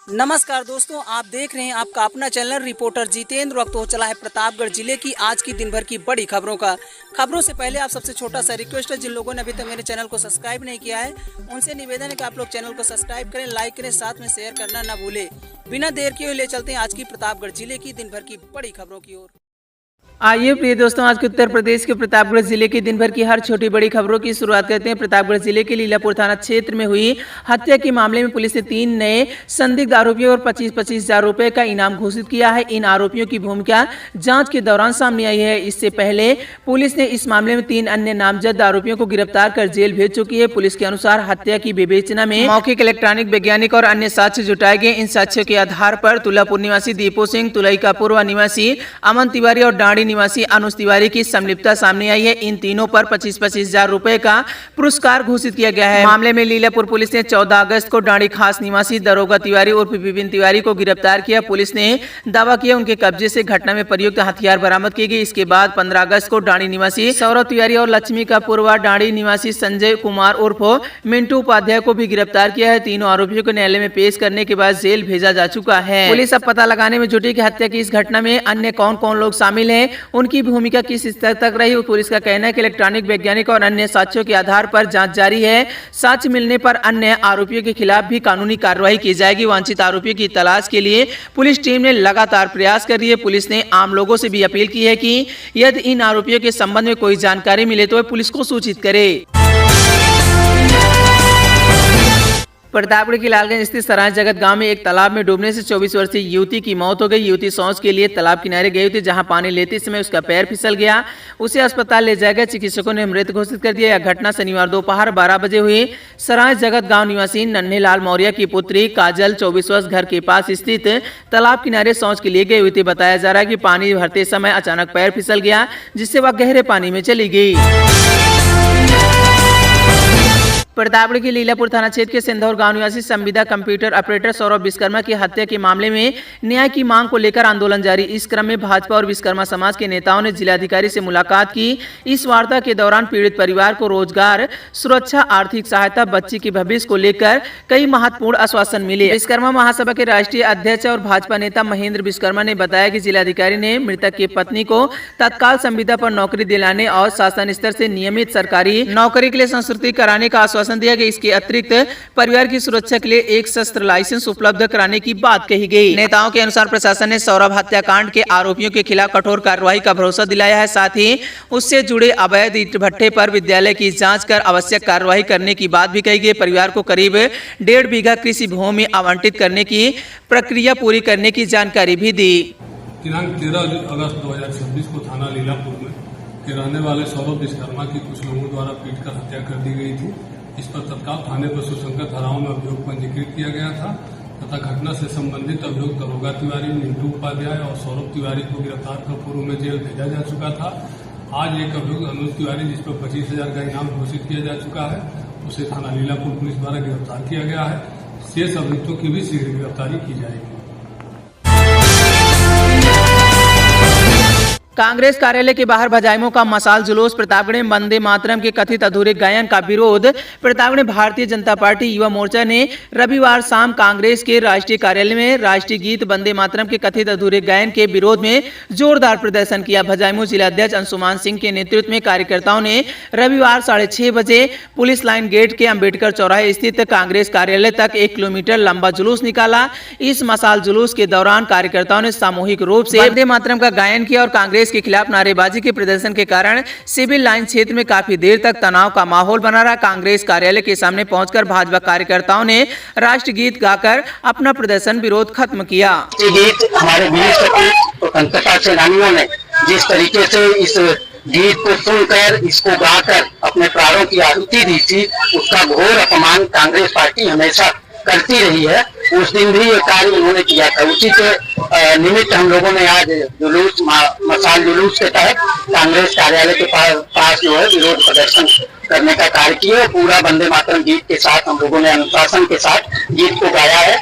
नमस्कार दोस्तों, आप देख रहे हैं आपका अपना चैनल रिपोर्टर जितेंद्र। वक्त हो चला है प्रतापगढ़ जिले की आज की दिन भर की बड़ी खबरों से पहले आप सबसे छोटा सा रिक्वेस्ट है, जिन लोगों ने अभी तक मेरे चैनल को सब्सक्राइब नहीं किया है उनसे निवेदन है कि आप लोग चैनल को सब्सक्राइब करें, लाइक करें, साथ में शेयर करना ना भूले। बिना देर किए ले चलते हैं आज की प्रतापगढ़ जिले की दिन भर की बड़ी खबरों की ओर। आइए प्रिय दोस्तों, आज के उत्तर प्रदेश के प्रतापगढ़ जिले के दिन भर की हर छोटी बड़ी खबरों की शुरुआत करते हैं। प्रतापगढ़ जिले के लीलापुर थाना क्षेत्र में हुई हत्या के मामले में पुलिस ने 3 नए संदिग्ध आरोपियों और 25-25 हजार रुपए का इनाम घोषित किया है। इन आरोपियों की भूमिका जांच के दौरान सामने आई है। इससे पहले पुलिस ने इस मामले में 3 अन्य नामजद आरोपियों को गिरफ्तार कर जेल भेज चुकी है। पुलिस के अनुसार हत्या की विवेचना में मौखिक, इलेक्ट्रॉनिक, वैज्ञानिक और अन्य साक्ष्य जुटाए गए। इन साक्ष्यों के आधार पर तुलापुर निवासी दीपू सिंह, तुलई का पूर्व निवासी अमन तिवारी और डांडी निवासी अनुज तिवारी की संलिप्तता सामने आई है। इन तीनों पर 25-25 हजार रुपए का पुरस्कार घोषित किया गया है। मामले में लीलापुर पुलिस ने 14 अगस्त को डांडी खास निवासी दरोगा तिवारी उर्फ विपिन तिवारी को गिरफ्तार किया। पुलिस ने दावा किया उनके कब्जे से घटना में प्रयुक्त हथियार बरामद किए गए। इसके बाद 15 अगस्त को डांडी निवासी सौरभ तिवारी और लक्ष्मी का पूर्व डांडी निवासी संजय कुमार उर्फ मिंटू उपाध्याय को भी गिरफ्तार किया है। तीनों आरोपियों को न्यायालय में पेश करने के बाद जेल भेजा जा चुका है। पुलिस अब पता लगाने में जुटी कि हत्या की इस घटना में अन्य कौन कौन लोग शामिल हैं, उनकी भूमिका किस स्तर तक रही। पुलिस का कहना है कि इलेक्ट्रॉनिक, वैज्ञानिक और अन्य साक्ष्यों के आधार पर जांच जारी है। साक्ष्य मिलने पर अन्य आरोपियों के खिलाफ भी कानूनी कार्रवाई की जाएगी। वांछित आरोपियों की तलाश के लिए पुलिस टीम ने लगातार प्रयास कर रही है। पुलिस ने आम लोगों से भी अपील की है कि यदि इन आरोपियों के संबंध में कोई जानकारी मिले तो वे पुलिस को सूचित करे। प्रतापगढ़ के लालगंज स्थित सराय जगत गांव में एक तालाब में डूबने से 24 वर्षीय युवती की मौत हो गई। युवती शौच के लिए तालाब किनारे गई थी, जहां पानी लेते समय उसका पैर फिसल गया। उसे अस्पताल ले जाया गया। चिकित्सकों ने मृत घोषित कर दिया। यह घटना शनिवार दोपहर 12 बजे हुई। सराय जगत गांव निवासी नन्हे लाल मौर्य की पुत्री काजल 24 वर्ष घर के पास स्थित तालाब किनारे शौच के लिए गई हुई थी। बताया जा रहा है कि पानी भरते समय अचानक पैर फिसल गया, जिससे वह गहरे पानी में चली गई। प्रतापगढ़ के लीलापुर थाना क्षेत्र के सिंधौर गांव निवासी संविदा कंप्यूटर ऑपरेटर सौरभ विश्वकर्मा की हत्या के मामले में न्याय की मांग को लेकर आंदोलन जारी। इस क्रम में भाजपा और विश्वकर्मा समाज के नेताओं ने जिलाधिकारी से मुलाकात की। इस वार्ता के दौरान पीड़ित परिवार को रोजगार, सुरक्षा, आर्थिक सहायता, बच्ची के भविष्य को लेकर कई महत्वपूर्ण आश्वासन मिले। विश्वकर्मा महासभा के राष्ट्रीय अध्यक्ष और भाजपा नेता महेंद्र विश्वकर्मा ने बताया कि जिलाधिकारी ने मृतक की पत्नी को तत्काल संविदा पर नौकरी दिलाने और शासन स्तर से नियमित सरकारी नौकरी के लिए संस्तुति कराने का आश्वासन दिया गया। इसके अतिरिक्त परिवार की सुरक्षा के लिए एक शस्त्र लाइसेंस उपलब्ध कराने की बात कही गई। नेताओं के अनुसार प्रशासन ने सौरभ हत्याकांड के आरोपियों के खिलाफ कठोर कार्रवाई का भरोसा दिलाया है। साथ ही उससे जुड़े अवैध ईंट भट्ठे पर विद्यालय की जांच कर आवश्यक कार्रवाई करने की बात भी कही गई। परिवार को करीब 1.5 बीघा कृषि भूमि आवंटित करने की प्रक्रिया पूरी करने की जानकारी भी दी। दिनांक 13 अगस्त 2026 को थाना लीलापुर में के रहने वाले सौरभ विश्वकर्मा की कुछ लोगों द्वारा पीटकर हत्या कर दी गई थी। इस पर तत्काल थाने पर सुसंगत धाराओं में अभियोग पंजीकृत किया गया था तथा घटना से संबंधित अभियोग दरोगा तिवारी, मिंटू उपाध्याय और सौरभ तिवारी को गिरफ्तार कर पूर्व में जेल भेजा जा चुका था। आज एक अभियोग अनुज तिवारी, जिस पर 25 हजार का इनाम घोषित किया जा चुका है, उसे थाना लीलापुर पुलिस द्वारा गिरफ्तार किया गया है। शेष अभियुक्तों की भी शीघ्र गिरफ्तारी की जाएगी। कांग्रेस कार्यालय के बाहर भजाइमों का मशाल जुलूस। प्रतापगढ़ में वंदे मातरम के कथित अधूरे गायन का विरोध। प्रतापगढ़ में भारतीय जनता पार्टी युवा मोर्चा ने रविवार शाम कांग्रेस के राष्ट्रीय कार्यालय में राष्ट्रीय गीत वंदे मातरम के कथित अधूरे गायन के विरोध में जोरदार प्रदर्शन किया। भजाइमो जिलाध्यक्ष अंशुमान सिंह के नेतृत्व में कार्यकर्ताओं ने रविवार 6:30 बजे पुलिस लाइन गेट के अंबेडकर चौराहे स्थित कांग्रेस कार्यालय तक 1 किलोमीटर लंबा जुलूस निकाला। इस मशाल जुलूस के दौरान कार्यकर्ताओं ने सामूहिक रूप से वंदे मातरम का गायन किया और कांग्रेस के खिलाफ नारेबाजी के प्रदर्शन के कारण सिविल लाइन क्षेत्र में काफी देर तक तनाव का माहौल बना रहा। कांग्रेस कार्यालय के सामने पहुंचकर भाजपा कार्यकर्ताओं ने राष्ट्रीय गीत गाकर अपना प्रदर्शन विरोध खत्म किया। गीत हमारे विश्व के स्वतंत्रता सेनानियों ने जिस तरीके से इस गीत को सुनकर, इसको गाकर अपने प्राणों की आहुति दी थी, उसका घोर अपमान कांग्रेस पार्टी हमेशा करती रही है। उस दिन भी ये कार्य उन्होंने किया था। उसी के निमित्त हम लोगों ने आज जुलूस, मशाल जुलूस के तहत कांग्रेस कार्यालय के पास जो है विरोध प्रदर्शन करने का कार्य किया। पूरा वंदे मातरम गीत के साथ हम लोगों ने अनुशासन के साथ गीत को गाया है।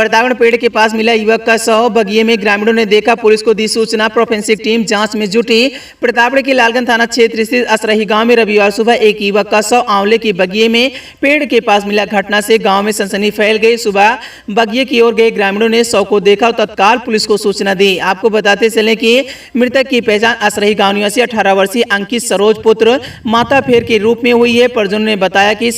प्रतापगढ़ पेड़ के पास मिला युवक का शव, बगिये में ग्रामीणों ने देखा, पुलिस को दी सूचना, फोरेंसिक टीम जांच में जुटी। प्रतापगढ़ के लालगंज थाना क्षेत्र स्थित असरही गांव में रविवार सुबह एक युवक का शव आंवले की बगिये में पेड़ के पास मिला। घटना से गांव में सनसनी फैल गई। सुबह बगिये की ओर गए ग्रामीणों ने शव को देखा और तत्काल पुलिस को सूचना दी। आपको बताते चले कि मृतक की पहचान असरही गांव निवासी 18 वर्षीय अंकित सरोज पुत्र माता फेर के रूप में हुई है। परिजनों ने बताया कि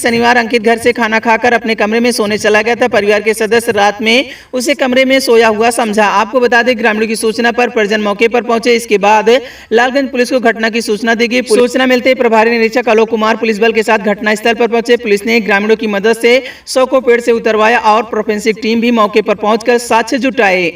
शनिवार अंकित घर से खाना खाकर अपने कमरे में सोने चला गया था। परिवार के सदस्य रात में उसे कमरे में सोया हुआ समझा। आपको बता दें, ग्रामीणों की सूचना पर परिजन मौके पर पहुंचे। इसके बाद लालगंज पुलिस को घटना की सूचना दी गई। सूचना मिलते ही प्रभारी निरीक्षक आलोक कुमार पुलिस बल के साथ घटनास्थल पर पहुंचे। पुलिस ने ग्रामीणों की मदद से शव को पेड़ से उतरवाया और फोरेंसिक टीम भी मौके पर पहुंचकर साक्ष्य जुटाए।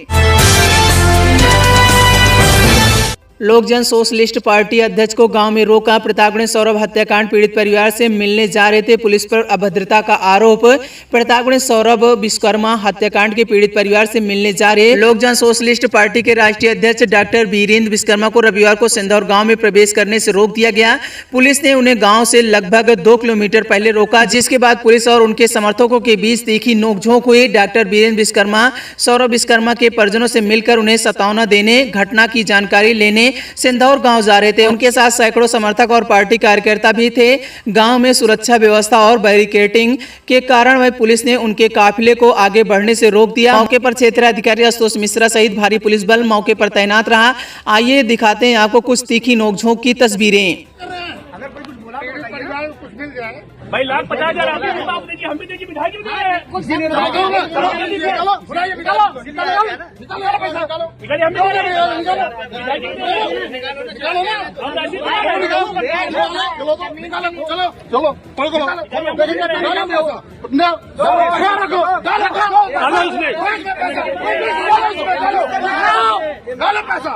लोक जन सोशलिस्ट पार्टी अध्यक्ष को गांव में रोका। प्रतापगढ़ सौरभ हत्याकांड पीड़ित परिवार से मिलने जा रहे थे, पुलिस पर अभद्रता का आरोप। प्रतापगढ़ सौरभ विश्वकर्मा हत्याकांड के पीड़ित परिवार से मिलने जा रहे लोक जन सोशलिस्ट पार्टी के राष्ट्रीय अध्यक्ष डॉक्टर वीरेंद्र विश्वकर्मा को रविवार को सिंदौर गांव में प्रवेश करने से रोक दिया गया। पुलिस ने उन्हें गाँव से लगभग 2 किलोमीटर पहले रोका, जिसके बाद पुलिस और उनके समर्थकों के बीच तीखी नोकझोंक हुई। डॉक्टर वीरेंद्र विश्वकर्मा सौरभ विश्वकर्मा के परिजनों से मिलकर उन्हें सतावना देने, घटना की जानकारी लेने सिंदौर गांव जा रहे थे। उनके साथ सैकड़ों समर्थक और पार्टी कार्यकर्ता भी थे। गांव में सुरक्षा व्यवस्था और बैरिकेडिंग के कारण वह पुलिस ने उनके काफिले को आगे बढ़ने से रोक दिया। मौके पर क्षेत्रीय अधिकारी आशुतोष मिश्रा सहित भारी पुलिस बल मौके पर तैनात रहा। आइए दिखाते हैं आपको कुछ तीखी नोकझोंक की तस्वीरें। भाई 1,50,000 आदमी की बात देखिए, हम भी देखिए विधायक भी दे रहे हैं। कुछ नहीं निकालो निकालो पैसा निकालिए, हम भी दे रहे हैं विधायक भी दे रहे हैं। निकालो ना, हम राशि निकालो, चलो चलो पकड़ो ना रखो डालो उसमें डालो पैसा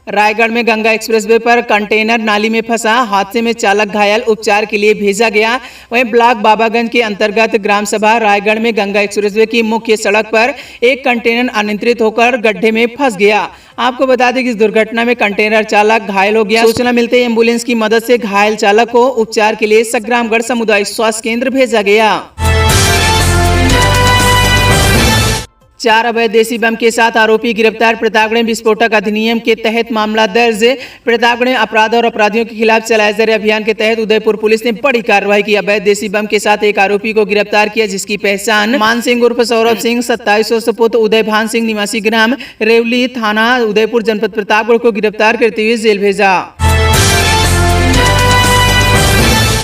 रायगढ़ में गंगा एक्सप्रेसवे पर कंटेनर नाली में फंसा, हादसे में चालक घायल, उपचार के लिए भेजा गया। वहीं ब्लॉक बाबागंज के अंतर्गत ग्राम सभा रायगढ़ में गंगा एक्सप्रेसवे की मुख्य सड़क पर एक कंटेनर अनियंत्रित होकर गड्ढे में फंस गया। आपको बता दें कि इस दुर्घटना में कंटेनर चालक घायल हो गया। सूचना मिलते ही एम्बुलेंस की मदद से घायल चालक को उपचार के लिए संग्रामगढ़ सामुदायिक स्वास्थ्य केंद्र भेजा गया। 4 अवैध देसी बम के साथ आरोपी गिरफ्तार। प्रतापगढ़ विस्फोटक अधिनियम के तहत मामला दर्ज। प्रतापगढ़ अपराध और अपराधियों के खिलाफ चलाए जा रहे अभियान के तहत उदयपुर पुलिस ने बड़ी कार्रवाई की। अवैध देसी बम के साथ एक आरोपी को गिरफ्तार किया, जिसकी पहचान मान सिंह उर्फ सौरभ सिंह 27 वर्ष पुत्र उदय भान सिंह निवासी ग्राम रेवली थाना उदयपुर जनपद प्रतापगढ़ को गिरफ्तार करते हुए जेल भेजा।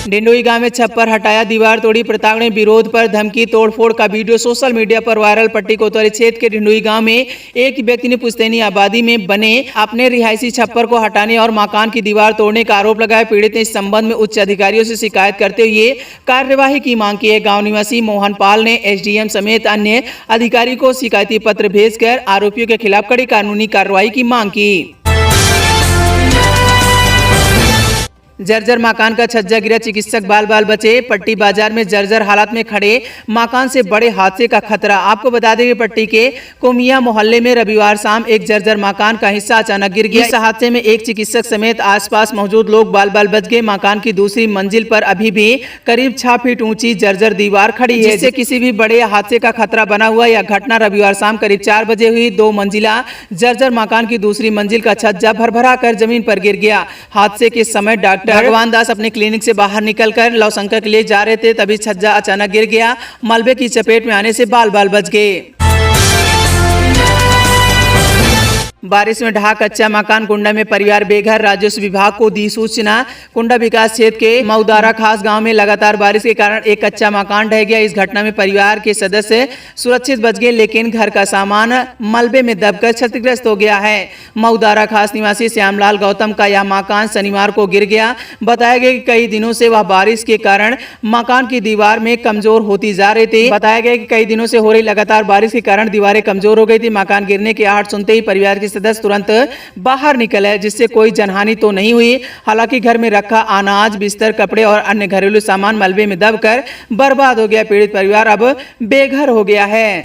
डिंडोई गांव में छप्पर हटाया, दीवार तोड़ी। प्रतापगढ़ विरोध पर धमकी तोड़फोड़ का वीडियो सोशल मीडिया पर वायरल। पट्टी कोतवाली क्षेत्र के डिंडोई गांव में एक व्यक्ति ने पुश्तैनी आबादी में बने अपने रिहायशी छप्पर को हटाने और मकान की दीवार तोड़ने का आरोप लगाया। पीड़ित ने इस संबंध में उच्च अधिकारियों से शिकायत करते हुए कार्यवाही की मांग की है। गाँव निवासी मोहन पाल ने एसडीएम समेत अन्य अधिकारी को शिकायती पत्र भेजकर आरोपियों के खिलाफ कड़ी कानूनी कार्रवाई की मांग की। जर्जर मकान का छज्जा गिरा, चिकित्सक बाल बाल बचे। पट्टी बाजार में जर्जर हालत में खड़े मकान से बड़े हादसे का खतरा। आपको बता दें कि पट्टी के कोमिया मोहल्ले में रविवार शाम एक जर्जर मकान का हिस्सा अचानक गिर गया। इस हादसे में एक चिकित्सक समेत आसपास मौजूद लोग बाल बाल बच गए। मकान की दूसरी मंजिल पर अभी भी करीब 6 फीट ऊंची जर्जर दीवार खड़ी है, जिससे किसी भी बड़े हादसे का खतरा बना हुआ। यह घटना रविवार शाम करीब 4 बजे हुई। 2 मंजिला जर्जर मकान की दूसरी मंजिल का छज्जा भरभरा कर जमीन पर गिर गया। हादसे के समय डॉक्टर भगवान दास अपने क्लिनिक से बाहर निकलकर लवशंकर के लिए जा रहे थे, तभी छज्जा अचानक गिर गया। मलबे की चपेट में आने से बाल बाल बच गए। बारिश में ढहा कच्चा मकान, कुंडा में परिवार बेघर। राजस्व विभाग को दी सूचना। कुंडा विकास क्षेत्र के मऊदारा खास गांव में लगातार बारिश के कारण एक कच्चा मकान ढह गया। इस घटना में परिवार के सदस्य सुरक्षित बच गए, लेकिन घर का सामान मलबे में दबकर क्षतिग्रस्त हो गया है। मऊदारा खास निवासी श्यामलाल गौतम का यह मकान शनिवार को गिर गया। बताया गया कि कई दिनों से वह बारिश के कारण मकान की दीवार में कमजोर होती जा रही थी। बताया गया कि कई दिनों से हो रही लगातार बारिश के कारण दीवारें कमजोर हो गई थी। मकान गिरने की आहट सुनते ही परिवार के सदस्य तुरंत बाहर निकले, जिससे कोई जनहानि तो नहीं हुई। हालांकि घर में रखा अनाज, बिस्तर, कपड़े और अन्य घरेलू सामान मलबे में दबकर बर्बाद हो गया। पीड़ित परिवार अब बेघर हो गया है।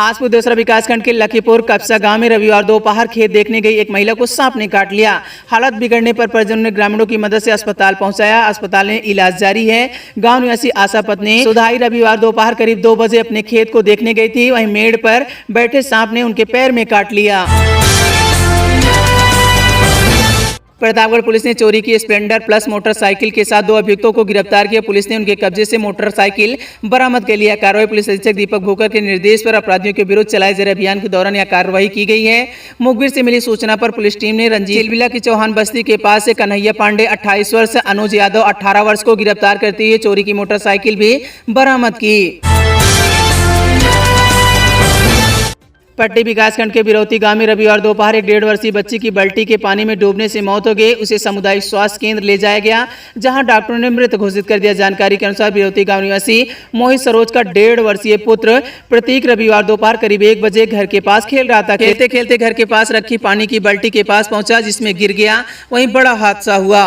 आसपुर दूसरा विकासखंड के लखीपुर कपसा गांव में रविवार दोपहर खेत देखने गई एक महिला को सांप ने काट लिया। हालत बिगड़ने पर परिजनों ने ग्रामीणों की मदद से अस्पताल पहुंचाया। अस्पताल में इलाज जारी है। गांव निवासी आशा पत्नी सुधाई रविवार दोपहर करीब 2 बजे अपने खेत को देखने गई थी। वहीं मेड़ पर बैठे सांप ने उनके पैर में काट लिया। प्रतापगढ़ पुलिस ने चोरी की स्प्लेंडर प्लस मोटरसाइकिल के साथ 2 अभियुक्तों को गिरफ्तार किया। पुलिस ने उनके कब्जे से मोटरसाइकिल बरामद कर लिया। कार्रवाई पुलिस अधीक्षक दीपक भूकर के निर्देश पर अपराधियों के विरुद्ध चलाए जा रहे अभियान के दौरान यह कार्रवाई की गई है। मुखबिर से मिली सूचना पर पुलिस टीम ने रंजीत चिलबिला की चौहान बस्ती के पास से कन्हैया पांडे 28 वर्ष, अनुज यादव 18 वर्ष को गिरफ्तार करते हुए चोरी की मोटरसाइकिल भी बरामद की। पट्टी विकासखंड के बिरौती गांव में रविवार दोपहर एक 1.5 वर्षीय बच्ची की बाल्टी के पानी में डूबने से मौत हो गई। उसे सामुदायिक स्वास्थ्य केंद्र ले जाया गया, जहां डॉक्टरों ने मृत घोषित कर दिया। जानकारी के अनुसार बिरौती गांव निवासी मोहित सरोज का 1.5 वर्षीय पुत्र प्रतीक रविवार दोपहर करीब 1 बजे घर के पास खेल रहा था। खेलते खेलते घर के पास रखी पानी की बाल्टी के पास पहुंचा, जिसमें गिर गया। वहीं बड़ा हादसा हुआ।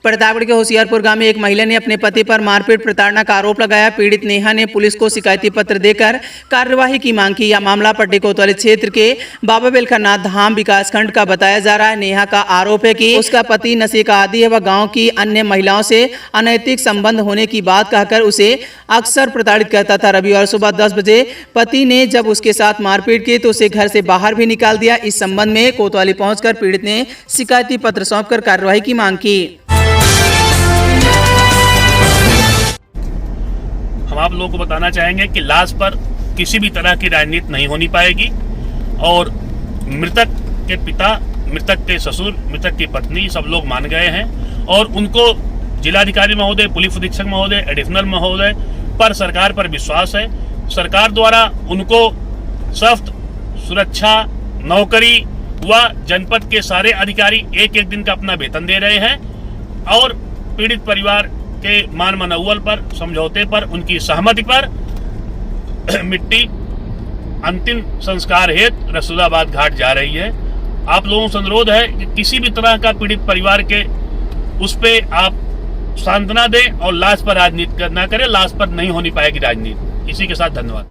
प्रतापगढ़ के होशियारपुर गांव में एक महिला ने अपने पति पर मारपीट प्रताड़ना का आरोप लगाया। पीड़ित नेहा ने पुलिस को शिकायती पत्र देकर कार्यवाही की मांग की। यह मामला पट्टी कोतवाली क्षेत्र के बाबा बेलखनाथ धाम विकासखंड का बताया जा रहा है। नेहा का आरोप है कि उसका पति नशे का आदी है। वह गांव की अन्य महिलाओं से अनैतिक संबंध होने की बात कहकर उसे अक्सर प्रताड़ित करता था। रविवार सुबह 10 बजे पति ने जब उसके साथ मारपीट की तो उसे घर से बाहर भी निकाल दिया। इस संबंध में कोतवाली पहुंचकर पीड़ित ने शिकायती पत्र सौंपकर कार्यवाही की मांग की। हम आप लोगों को बताना चाहेंगे कि लाश पर किसी भी तरह की राजनीति नहीं होनी पाएगी और मृतक के पिता, मृतक के ससुर, मृतक की पत्नी सब लोग मान गए हैं और उनको जिलाधिकारी महोदय, पुलिस अधीक्षक महोदय, एडिशनल महोदय पर सरकार पर विश्वास है। सरकार द्वारा उनको सख्त सुरक्षा, नौकरी व जनपद के सारे अधिकारी एक दिन का अपना वेतन दे रहे हैं और पीड़ित परिवार के मान मनौवल पर, समझौते पर, उनकी सहमति पर मिट्टी अंतिम संस्कार हेतु रसूलाबाद घाट जा रही है। आप लोगों से अनुरोध है कि किसी भी तरह का पीड़ित परिवार के उस पे आप सांत्वना दें और लाश पर राजनीति न करें। लाश पर नहीं होनी पाएगी राजनीति। इसी के साथ धन्यवाद।